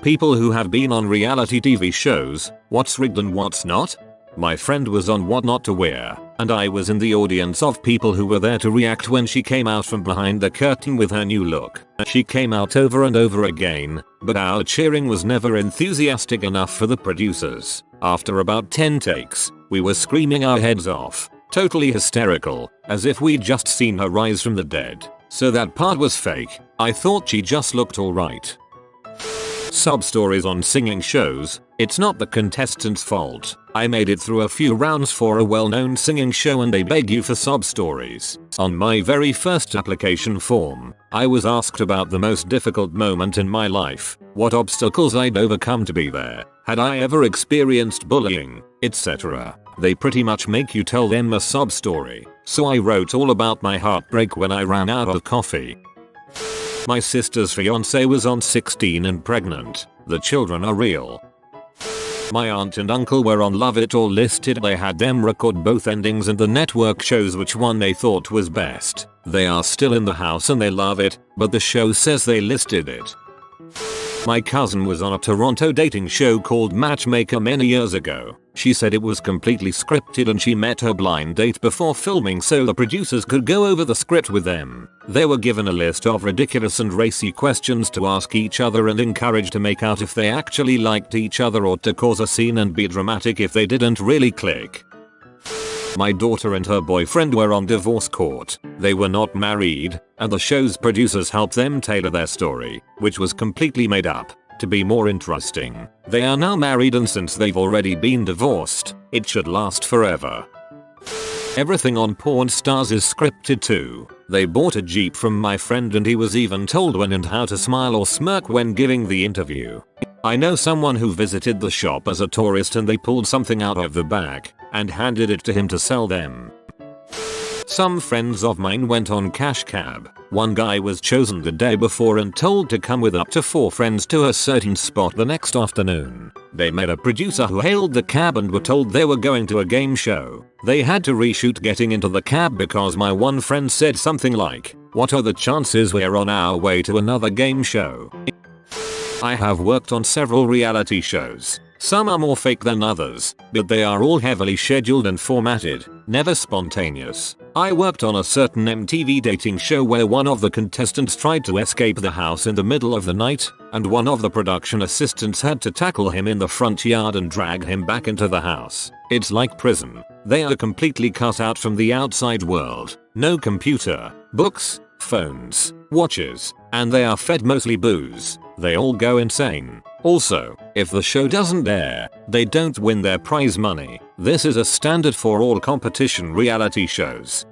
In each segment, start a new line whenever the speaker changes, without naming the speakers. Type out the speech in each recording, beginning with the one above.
people who have been on reality TV shows, what's rigged and what's not? My friend was on What Not to Wear, and I was in the audience of people who were there to react when she came out from behind the curtain with her new look. She came out over and over again, but our cheering was never enthusiastic enough for the producers. After about 10 takes, we were screaming our heads off, totally hysterical, as if we'd just seen her rise from the dead. So that part was fake. I thought she just looked alright. Sub-stories on singing shows. It's not the contestants' fault. I made it through a few rounds for a well-known singing show and they beg you for sub-stories. On my very first application form, I was asked about the most difficult moment in my life, what obstacles I'd overcome to be there, had I ever experienced bullying, etc. They pretty much make you tell them a sub-story, so I wrote all about my heartbreak when I ran out of coffee. My sister's fiance was on 16 and pregnant. The children are real. My aunt and uncle were on Love It All listed. They had them record both endings and the network chose which one they thought was best. They are still in the house and they love it, but the show says they listed it. My cousin was on a Toronto dating show called Matchmaker many years ago. She said it was completely scripted and she met her blind date before filming so the producers could go over the script with them. They were given a list of ridiculous and racy questions to ask each other and encouraged to make out if they actually liked each other or to cause a scene and be dramatic if they didn't really click. My daughter and her boyfriend were on divorce court. They were not married, and the show's producers helped them tailor their story, which was completely made up, to be more interesting. They are now married and since they've already been divorced, it should last forever. Everything on Porn Stars is scripted too. They bought a Jeep from my friend and he was even told when and how to smile or smirk when giving the interview. I know someone who visited the shop as a tourist and they pulled something out of the bag and handed it to him to sell them. Some friends of mine went on Cash Cab. One guy was chosen the day before and told to come with up to 4 friends to a certain spot the next afternoon. They met a producer who hailed the cab and were told they were going to a game show. They had to reshoot getting into the cab because my one friend said something like, "What are the chances we're on our way to another game show?" I have worked on several reality shows. Some are more fake than others, but they are all heavily scheduled and formatted, never spontaneous. I worked on a certain MTV dating show where one of the contestants tried to escape the house in the middle of the night, and one of the production assistants had to tackle him in the front yard and drag him back into the house. It's like prison. They are completely cut out from the outside world. No computer, books, phones, watches, and they are fed mostly booze. They all go insane. Also, if the show doesn't air, they don't win their prize money. This is a standard for all competition reality shows.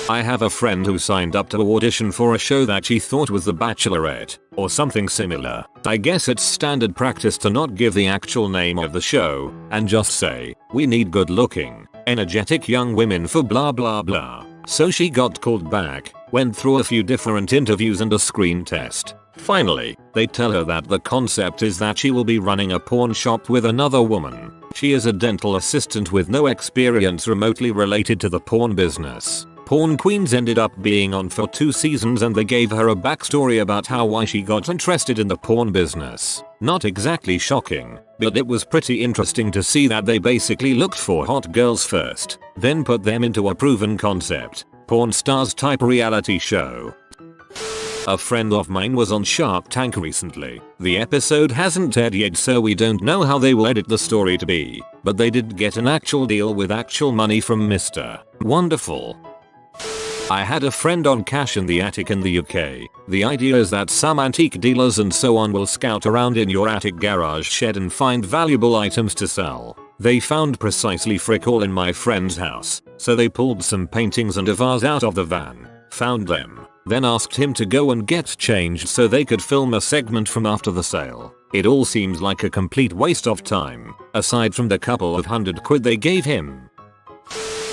I have a friend who signed up to audition for a show that she thought was The Bachelorette, or something similar. I guess it's standard practice to not give the actual name of the show, and just say, "We need good looking, energetic young women for blah blah blah." So she got called back, went through a few different interviews and a screen test. Finally, they tell her that the concept is that she will be running a porn shop with another woman. She is a dental assistant with no experience remotely related to the porn business. Porn Queens ended up being on for 2 seasons and they gave her a backstory about why she got interested in the porn business. Not exactly shocking, but it was pretty interesting to see that they basically looked for hot girls first, then put them into a proven concept, Porn Stars type reality show. A friend of mine was on Shark Tank recently. The episode hasn't aired yet so we don't know how they will edit the story to be, but they did get an actual deal with actual money from Mr. Wonderful. I had a friend on Cash in the Attic in the UK. The idea is that some antique dealers and so on will scout around in your attic garage shed and find valuable items to sell. They found precisely frick all in my friend's house, so they pulled some paintings and a vase out of the van, found them, then asked him to go and get changed so they could film a segment from after the sale. It all seems like a complete waste of time, aside from the couple of £100 they gave him.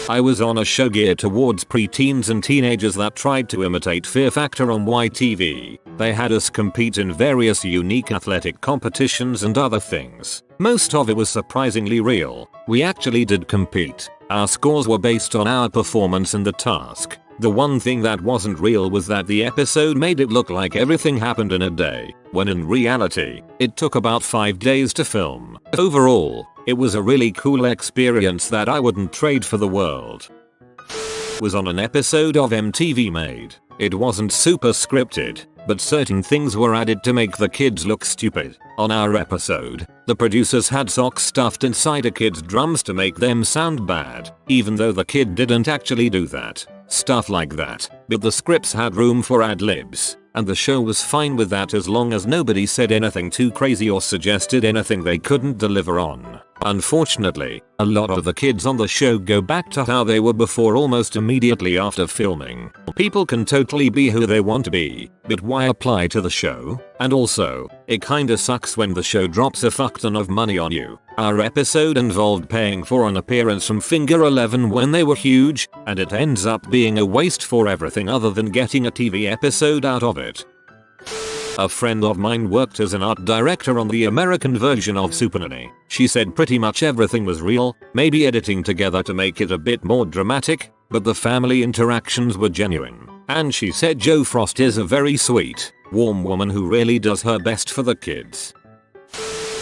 I was on a show geared towards preteens and teenagers that tried to imitate Fear Factor on YTV. They had us compete in various unique athletic competitions and other things. Most of it was surprisingly real. We actually did compete. Our scores were based on our performance in the task. The one thing that wasn't real was that the episode made it look like everything happened in a day. when in reality, it took about 5 days to film. Overall, it was a really cool experience that I wouldn't trade for the world. Was on an episode of MTV Made. It wasn't super scripted, but certain things were added to make the kids look stupid. On our episode, the producers had socks stuffed inside a kid's drums to make them sound bad, even though the kid didn't actually do that. Stuff like that, but the scripts had room for ad-libs, and the show was fine with that as long as nobody said anything too crazy or suggested anything they couldn't deliver on. Unfortunately, a lot of the kids on the show go back to how they were before almost immediately after filming. People can totally be who they want to be, but why apply to the show? And also, it kinda sucks when the show drops a fuck ton of money on you. Our episode involved paying for an appearance from Finger 11 when they were huge, and it ends up being a waste for everything other than getting a TV episode out of it. A friend of mine worked as an art director on the American version of Super Nanny. She said pretty much everything was real, maybe editing together to make it a bit more dramatic, but the family interactions were genuine. And she said Jo Frost is a very sweet, warm woman who really does her best for the kids.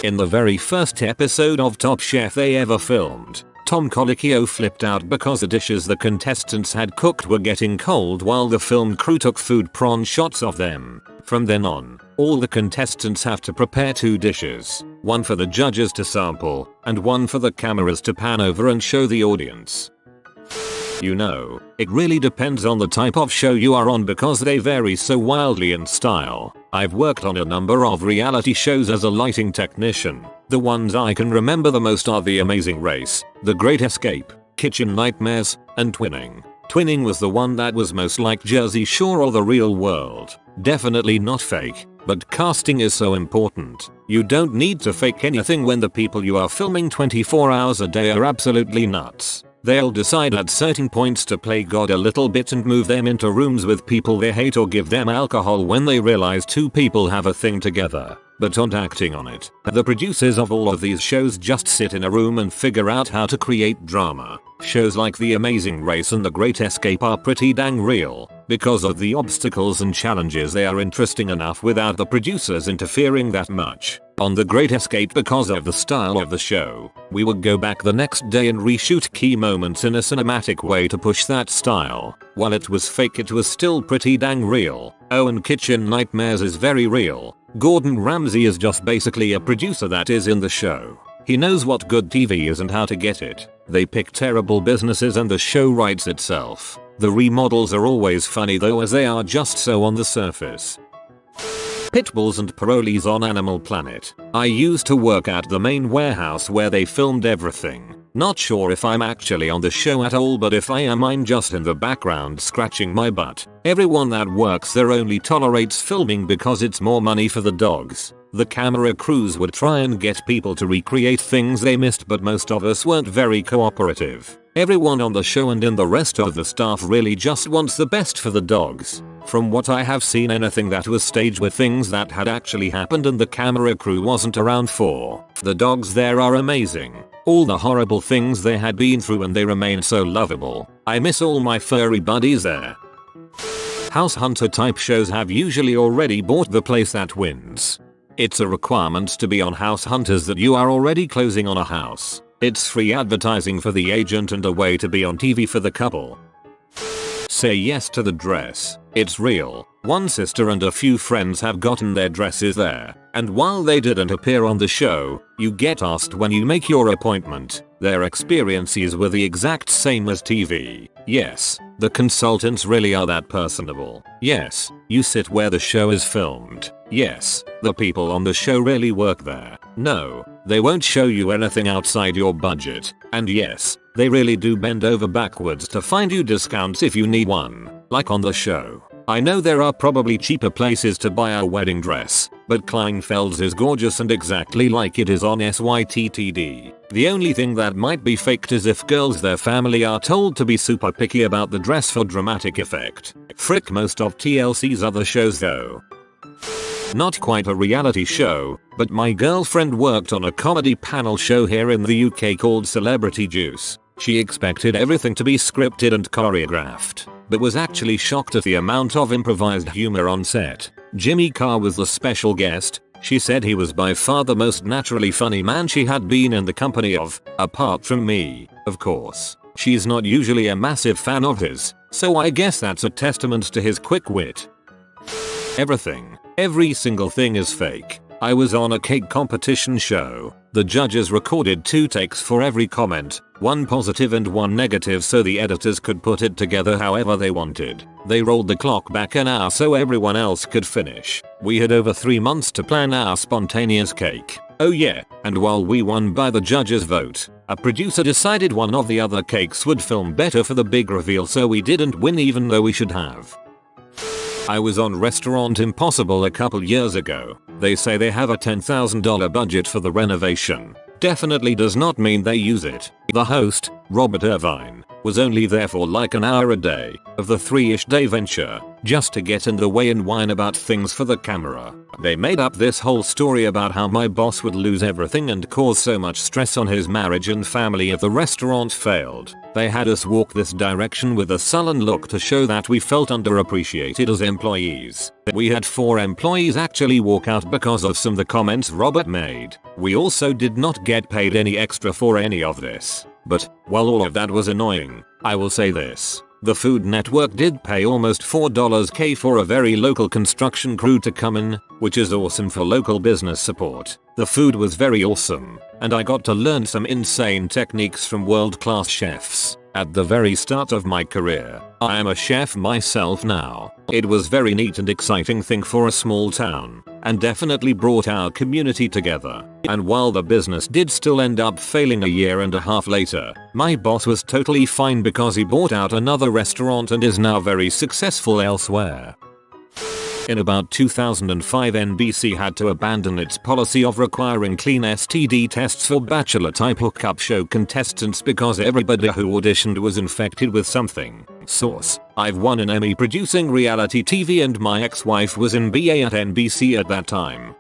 In the very first episode of Top Chef they ever filmed, Tom Colicchio flipped out because the dishes the contestants had cooked were getting cold while the film crew took food prawn shots of them. From then on, all the contestants have to prepare 2 dishes, one for the judges to sample, and one for the cameras to pan over and show the audience. You know, it really depends on the type of show you are on because they vary so wildly in style. I've worked on a number of reality shows as a lighting technician. The ones I can remember the most are The Amazing Race, The Great Escape, Kitchen Nightmares, and Twinning. Twinning was the one that was most like Jersey Shore or the real world. Definitely not fake, but casting is so important. You don't need to fake anything when the people you are filming 24 hours a day are absolutely nuts. They'll decide at certain points to play God a little bit and move them into rooms with people they hate or give them alcohol when they realize 2 people have a thing together, but aren't acting on it. The producers of all of these shows just sit in a room and figure out how to create drama. Shows like The Amazing Race and The Great Escape are pretty dang real. Because of the obstacles and challenges they are interesting enough without the producers interfering that much. On The Great Escape, because of the style of the show, we would go back the next day and reshoot key moments in a cinematic way to push that style. While it was fake, it was still pretty dang real. Oh, and Kitchen Nightmares is very real. Gordon Ramsay is just basically a producer that is in the show. He knows what good TV is and how to get it. They pick terrible businesses and the show writes itself. The remodels are always funny though, as they are just so on the surface. Pitbulls and parolees on Animal Planet. I used to work at the main warehouse where they filmed everything. Not sure if I'm actually on the show at all, but if I am, I'm just in the background scratching my butt. Everyone that works there only tolerates filming because it's more money for the dogs. The camera crews would try and get people to recreate things they missed, but most of us weren't very cooperative. Everyone on the show and in the rest of the staff really just wants the best for the dogs. From what I have seen, anything that was staged were things that had actually happened and the camera crew wasn't around for. The dogs there are amazing. All the horrible things they had been through, and they remain so lovable. I miss all my furry buddies there. House hunter type shows have usually already bought the place that wins. It's a requirement to be on House Hunters that you are already closing on a house. It's free advertising for the agent and a way to be on TV for the couple. Say yes to the dress. It's real. One sister and a few friends have gotten their dresses there, and while they didn't appear on the show, you get asked when you make your appointment. Their experiences were the exact same as TV. Yes, the consultants really are that personable. Yes, you sit where the show is filmed. Yes, the people on the show really work there. No, they won't show you anything outside your budget. And yes, they really do bend over backwards to find you discounts if you need one, like on the show. I know there are probably cheaper places to buy a wedding dress, but Kleinfeld's is gorgeous and exactly like it is on SYTTD. The only thing that might be faked is if girls their family are told to be super picky about the dress for dramatic effect. Frick most of TLC's other shows though. Not quite a reality show, but my girlfriend worked on a comedy panel show here in the UK called Celebrity Juice. She expected everything to be scripted and choreographed, but was actually shocked at the amount of improvised humor on set. Jimmy Carr was the special guest. She said he was by far the most naturally funny man she had been in the company of, apart from me, of course. She's not usually a massive fan of his, so I guess that's a testament to his quick wit. Everything, every single thing is fake. I was on a cake competition show. The judges recorded 2 takes for every comment, 1 positive and 1 negative, so the editors could put it together however they wanted. They rolled the clock back an hour so everyone else could finish. We had over 3 months to plan our spontaneous cake. Oh yeah, and while we won by the judges' vote, a producer decided one of the other cakes would film better for the big reveal, so we didn't win even though we should have. I was on Restaurant Impossible a couple years ago. They say they have a $10,000 budget for the renovation. Definitely does not mean they use it. The host, Robert Irvine, was only there for like an hour a day of the 3-ish day venture, just to get in the way and whine about things for the camera. They made up this whole story about how my boss would lose everything and cause so much stress on his marriage and family if the restaurant failed. They had us walk this direction with a sullen look to show that we felt underappreciated as employees. We had 4 employees actually walk out because of some of the comments Robert made. We also did not get paid any extra for any of this. But, while all of that was annoying, I will say this. The Food Network did pay almost $4K for a very local construction crew to come in, which is awesome for local business support. The food was very awesome, and I got to learn some insane techniques from world-class chefs. At the very start of my career, I am a chef myself now. It was very neat and exciting thing for a small town, and definitely brought our community together. And while the business did still end up failing a year and a half later, my boss was totally fine because he bought out another restaurant and is now very successful elsewhere. In about 2005, NBC had to abandon its policy of requiring clean STD tests for bachelor-type hookup show contestants because everybody who auditioned was infected with something. Source: I've won an Emmy producing reality TV and my ex-wife was in BA at NBC at that time.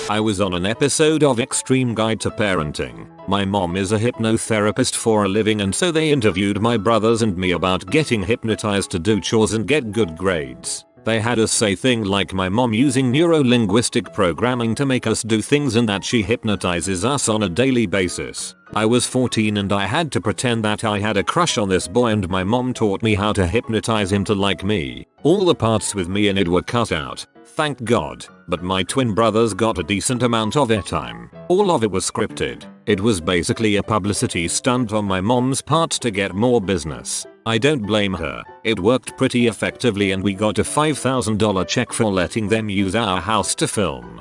I was on an episode of Extreme Guide to Parenting. My mom is a hypnotherapist for a living, and so they interviewed my brothers and me about getting hypnotized to do chores and get good grades. They had us say things like my mom using neuro-linguistic programming to make us do things and that she hypnotizes us on a daily basis. I was 14 and I had to pretend that I had a crush on this boy, and my mom taught me how to hypnotize him to like me. All the parts with me in it were cut out, thank God, but my twin brothers got a decent amount of airtime. All of it was scripted. It was basically a publicity stunt on my mom's part to get more business. I don't blame her. It worked pretty effectively and we got a $5,000 check for letting them use our house to film.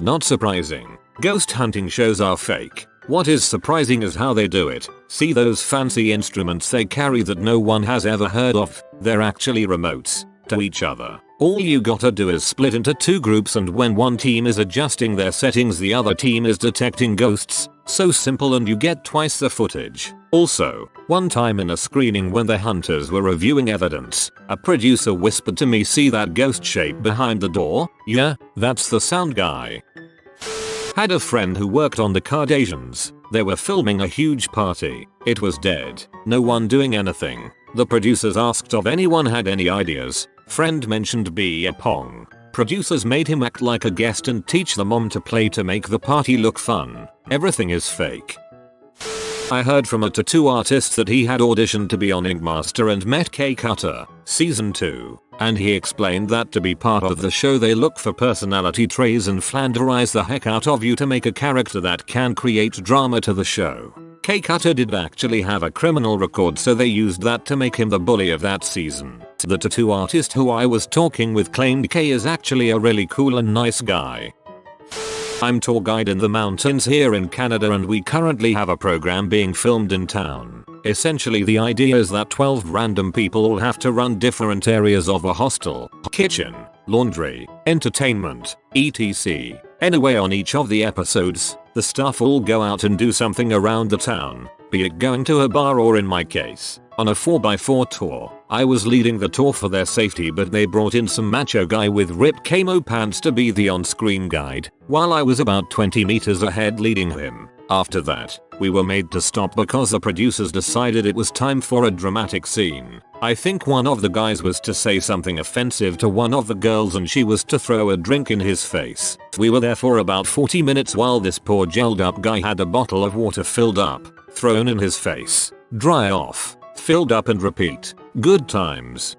Not surprising. Ghost hunting shows are fake. What is surprising is how they do it. See those fancy instruments they carry that no one has ever heard of? They're actually remotes to each other. All you gotta do is split into 2 groups, and when one team is adjusting their settings, the other team is detecting ghosts. So simple, and you get twice the footage. Also, one time in a screening when the hunters were reviewing evidence, a producer whispered to me, "See that ghost shape behind the door? Yeah, that's the sound guy." Had a friend who worked on the Kardashians. They were filming a huge party. It was dead. No one doing anything. The producers asked if anyone had any ideas. Friend mentioned beer pong. Producers made him act like a guest and teach the mom to play to make the party look fun. Everything is fake. I heard from a tattoo artist that he had auditioned to be on Ink Master and met K Cutter, season 2, and he explained that to be part of the show they look for personality traits and flanderize the heck out of you to make a character that can create drama to the show. K Cutter did actually have a criminal record, so they used that to make him the bully of that season. The tattoo artist who I was talking with claimed K is actually a really cool and nice guy. I'm tour guide in the mountains here in Canada, and we currently have a program being filmed in town. Essentially the idea is that 12 random people all have to run different areas of a hostel, kitchen, laundry, entertainment, etc. Anyway, on each of the episodes, the staff all go out and do something around the town, be it going to a bar or, in my case, on a 4x4 tour. I was leading the tour for their safety, but they brought in some macho guy with ripped camo pants to be the on-screen guide, while I was about 20 meters ahead leading him. After that, we were made to stop because the producers decided it was time for a dramatic scene. I think one of the guys was to say something offensive to one of the girls and she was to throw a drink in his face. We were there for about 40 minutes while this poor gelled up guy had a bottle of water filled up, thrown in his face, dry off, filled up and repeat. Good times.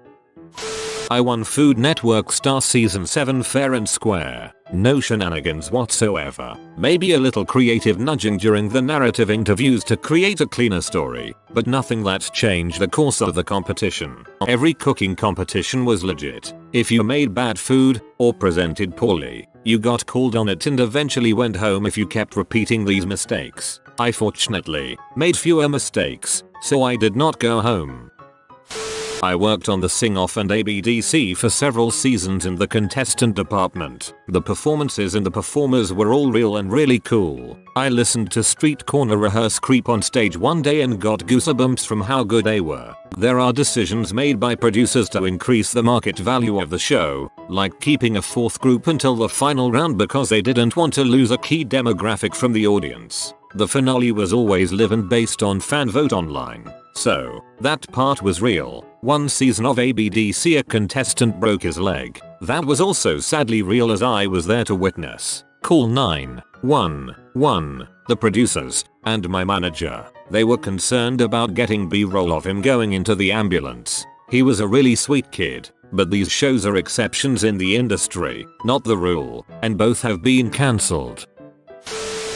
I won Food Network Star Season 7 fair and square. No shenanigans whatsoever. Maybe a little creative nudging during the narrative interviews to create a cleaner story, but nothing that changed the course of the competition. Every cooking competition was legit. If you made bad food or presented poorly, you got called on it and eventually went home if you kept repeating these mistakes. I fortunately made fewer mistakes, so I did not go home. I worked on the sing-off and ABDC for several seasons in the contestant department. The performances and the performers were all real and really cool. I listened to Street Corner rehearse Creep on stage one day and got goosebumps from how good they were. There are decisions made by producers to increase the market value of the show, like keeping a fourth group until the final round because they didn't want to lose a key demographic from the audience. The finale was always live and based on fan vote online. So, that part was real. One season of ABDC a contestant broke his leg. That was also sadly real as I was there to witness. Call 911. The producers and my manager. They were concerned about getting B-roll of him going into the ambulance. He was a really sweet kid, but these shows are exceptions in the industry, not the rule, and both have been cancelled.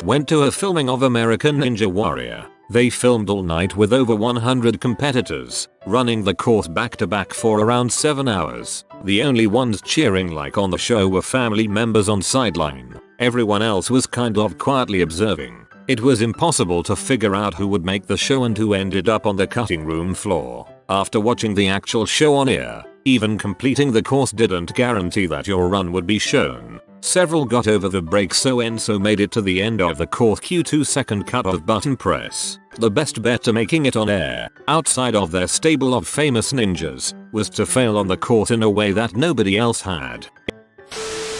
Went to a filming of American Ninja Warrior. They filmed all night with over 100 competitors, running the course back to back for around 7 hours. The only ones cheering like on the show were family members on sideline. Everyone else was kind of quietly observing. It was impossible to figure out who would make the show and who ended up on the cutting room floor. After watching the actual show on air, even completing the course didn't guarantee that your run would be shown. Several got over the break so made it to the end of the course Q2 second cut of button press. The best bet to making it on air, outside of their stable of famous ninjas, was to fail on the course in a way that nobody else had.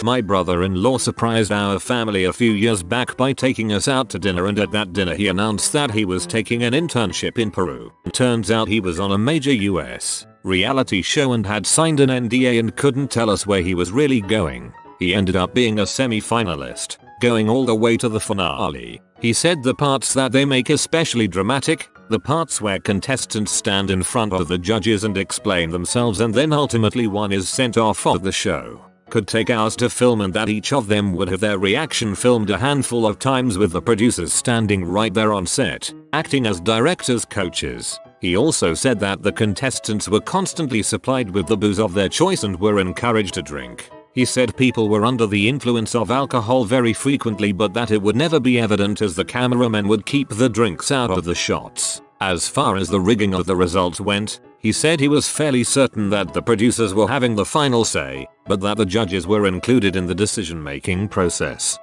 My brother-in-law surprised our family a few years back by taking us out to dinner, and at that dinner he announced that he was taking an internship in Peru. Turns out he was on a major US reality show and had signed an NDA and couldn't tell us where he was really going. He ended up being a semi-finalist, going all the way to the finale. He said the parts that they make especially dramatic, the parts where contestants stand in front of the judges and explain themselves and then ultimately one is sent off of the show, could take hours to film, and that each of them would have their reaction filmed a handful of times with the producers standing right there on set, acting as directors' coaches. He also said that the contestants were constantly supplied with the booze of their choice and were encouraged to drink. He said people were under the influence of alcohol very frequently, but that it would never be evident as the cameramen would keep the drinks out of the shots. As far as the rigging of the results went, he said he was fairly certain that the producers were having the final say, but that the judges were included in the decision-making process.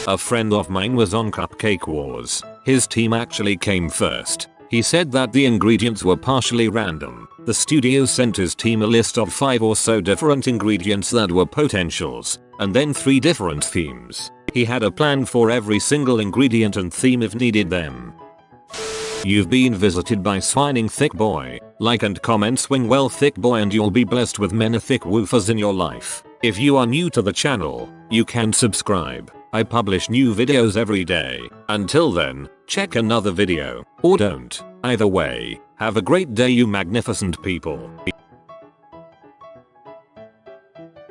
A friend of mine was on Cupcake Wars. His team actually came first. He said that the ingredients were partially random. The studio sent his team a list of 5 or so different ingredients that were potentials, and then 3 different themes. He had a plan for every single ingredient and theme if needed them. You've been visited by Swining Thick Boy. Like and comment Swing Well Thick Boy and you'll be blessed with many thick woofers in your life. If you are new to the channel, you can subscribe. I publish new videos every day. Until then, check another video, or don't. Either way, have a great day you magnificent people.